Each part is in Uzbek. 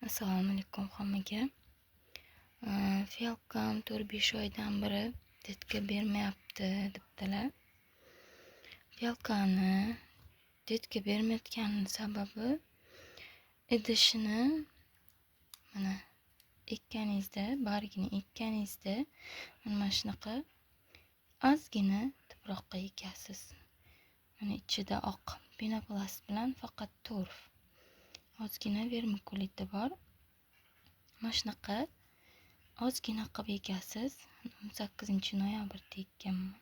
Assalomu alaykum hammaga. Fiyalkam 4-5 oydan beri detka bermayapti debdilar. Fiyalkani detka bermayotgani sababi idishini mana ekkaningizda, bargini ekkaningizda mana shunaqa ozgina tuproqqa ekasiz. Mana ichida oq penoplast bilan faqat torf. Ozgina vermikuliti bor. Mana shunaqa ozgina qilib ekasiz. 18-noyabrda ekkanman.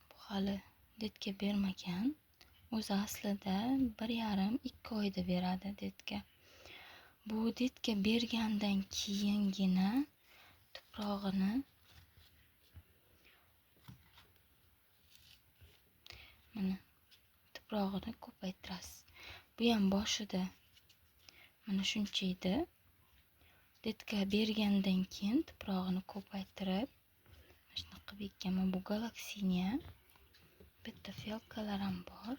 Bu hali detka bermagan. O'zi aslida 1,5-2 oyda beradi detka. Bu detka bergandan keyingina tuprog'ini ko'paytirasiz. Bu ham boshida mana shuncha edi. Detka bergandan keyin tuprog'ini ko'paytirib mana shunaqa qilib ekkanman. Bu galaksiniya. Bitta fiyalkalar ham bor.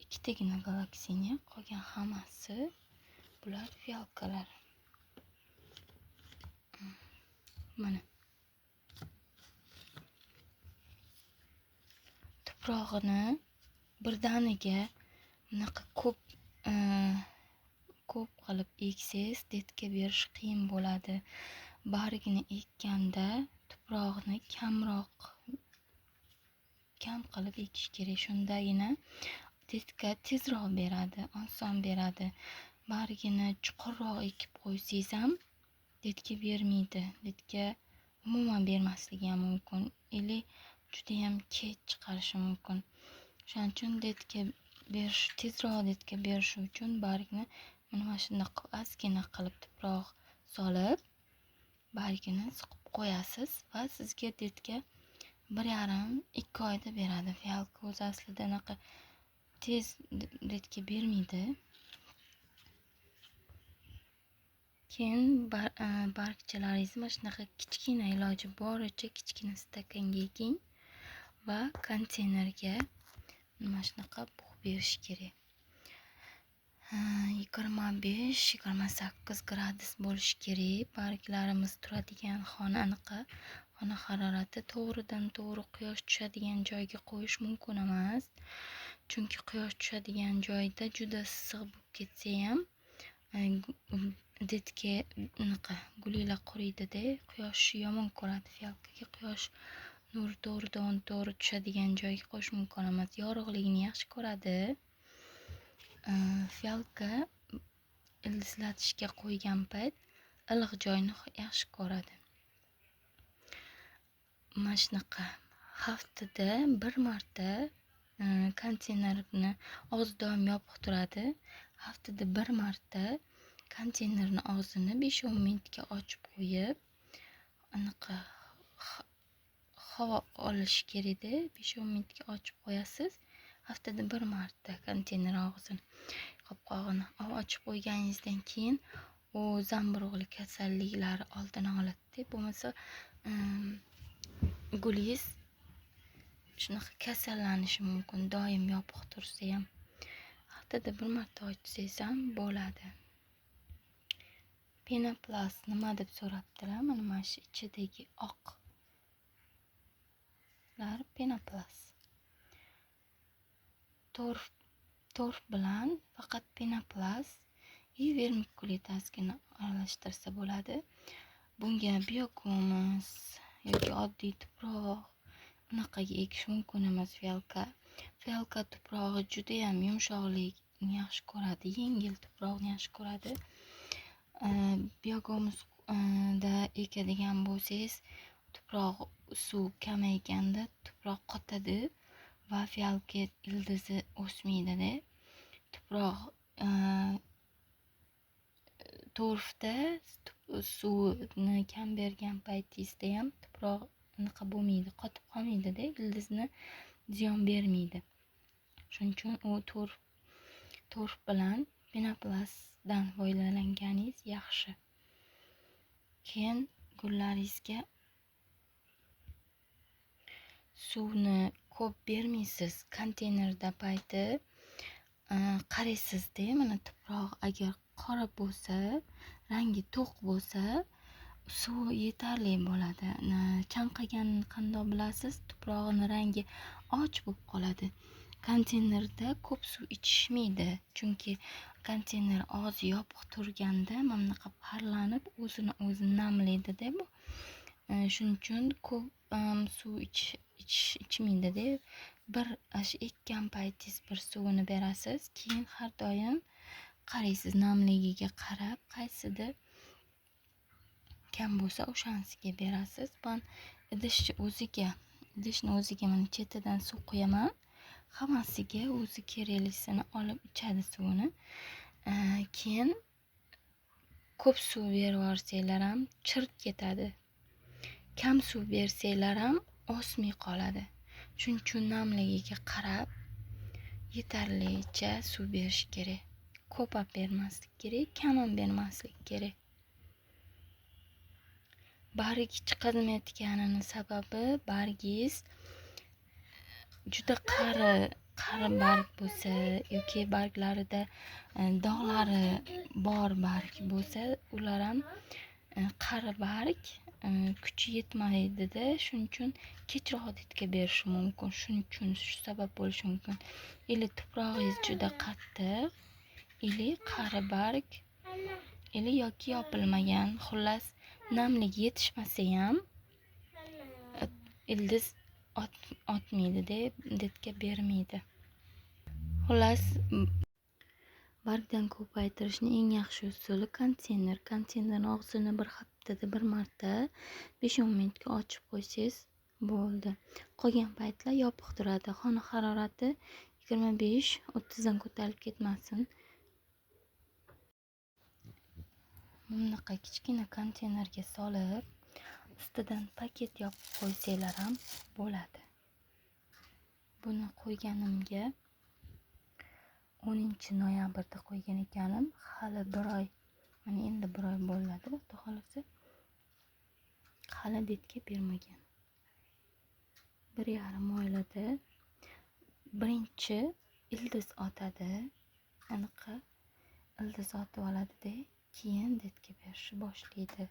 Ikkitagina galaksiniya, qolgan hammasi bular fiyalkalar. Mana tuprog'ini birdaniga bunaqa ko'p qilib eksangiz detka berish qiyin bo'ladi. Bargini ekkanda tuprog'ini kam qilib ekish kerak. Shundagina detka tezroq beradi, oson beradi. Bargini chuqurroq ekib qo'ysangiz ham detka bermaydi. Detka umuman bermasligi ham mumkin. Juda ham kech chiqarishi mumkin. Shuning uchun tezroq detka berish uchun bargni mana shunday ozgina qilib tuproq solib, bargini siqib qo'yasiz va sizga detka 1,5-2 oyda beradi. Fiyalka o'zi aslida anaqa tez detka bermaydi. Keyin bargchalaringizni mana shunaqa kichkina, iloji boricha kichkina stakanga eking va konteynerga mana shunaqa bug' berish kerak. 25-28 gradus bo'lishi kerak. Barglarimiz turadigan xona harorati to'g'ridan to'g'ri quyosh tushadigan joyga qo'yish mumkin emas. Chunki quyosh tushadigan joyda juda issiq bo'lib ketsa ham detka gulinglar quriydi-da. Quyosh yomon ko'radi fiyalkaga. Quyosh nuri to'g'ridan to'g'ri tushadigan joyga qo'yish mumkin emas. Yorug'ligini yaxshi ko'radi. Fiyalka ildizlatishga qo'ygan payt iliq joyni yaxshi ko'radi. Mana shunaqa haftada bir marta konteynerni og'zi doim yopiq turadi. Haftada bir marta konteynerni og'zini 5-10 minutga ochib qo'yib, anaqa havo olish kerak-da. 5-10 minutga ochib qo'yasiz. Haftada bir marta konteyner og'zini, qopqog'ini ochib qo'yganingizdan keyin u zamburug'li kasalliklari oldini oladi. Bo'lmasa gulingiz shunaqa kasallanishi mumkin. Doim yopiq tursa ham haftada bir marta ochsangiz ham bo'ladi. Penoplast nima deb so'rabdilar. Mana shu ichidagi oqlar penoplast. Torf bilan faqat penoplast vermikulit ozgina aralashtirsa bo'ladi. Bunga biogomus yoki oddiy tuproq unaqaga ekish mumkin emas. Fiyalka tuprog'i juda ham yumshoqlikni yaxshi ko'radi, yengil tuproqni yaxshi ko'radi. Biogomusda ekadigan bo'lsangiz, tuproq suv kamayganda tuproq qotadi va fiyalka ildizi o'smaydi-da. Tuproq torfda suvni kam bergan paytingizda ham tuproq unaqa bo'lmaydi, qotib qolmaydi-da, ildizni ziyon bermaydi. Shuning uchun u torf bilan penoplastdan foydalanganingiz yaxshi. Keyin gullaringizga suvni ko'p bermaysiz. Konteynerda payti qaraysizda, mana tuproq agar qora bo'lsa, rangi to'q bo'lsa, suv yetarli bo'ladi. Chanqaganini qandoq bilasiz? Tuprog'ini rangi och bo'lib qoladi. Konteynerda ko'p suv ichishmaydi, chunki konteyner oz yopiq turganda mana bunaqa parlanib o'zini o'zi namlaydi-da bu. Shuning uchun ko'p suv ichmaydi-da. Bir ekkan paytingiz bir suvini berasiz, keyin har doim qaraysiz, namligiga qarab qaysidir kam bo'lsa o'shanisiga berasiz. Men idishni o'ziga mana chetidan suv quyaman. Hammasiga o'zi keraklisini olib ichadi suvini. Keyin ko'p suv berib yuborsanglar ham chirib ketadi. Kam suv bersanglar ham o'smay qoladi. Shuning uchun namligiga qarab yetarlicha suv berish kerak. Ko'p ham bermaslik kerak, kam ham bermaslik kerak. Barg chiqazmayotganini sababi bargingiz juda qari barg bo'lsa yoki barglarida dog'lari bor barg bo'lsa, ular ham qari barg kuchi yetmaydi-da, shuning uchun kechroq odetga berishi mumkin. Shuning uchun shu sabab bo'lishi mumkin. Ili tuprog'ingiz juda qattiq, ili qari barg, ili yoki yopilmagan, xullas namlik yetishmasa ham ildiz otmaydi-da, detga bermaydi. Xullas bargdan ko'paytirishning eng yaxshi usuli konteyner. Konteynerning og'zini bir haftada bir marta 5-10 minutga ochib qo'ysangiz bo'ldi. Qolgan paytlar yopiq turadi. Xona harorati 25-30 dan ko'tarilib ketmasin. Bunaqa kichkina konteynerga solib, ustidan paket yopib qo'ysanglar ham bo'ladi. Buni qo'yganimga 10-noyabrda qo'ygan ekanim, hali bir oy, mana endi bir oy bo'ladi, xudo xolasa. Hali detga bermagan. 1,5 oylada birinchi ildiz otadi. Aniqa ildiz otib oladi-da, keyin detga berishni boshlaydi.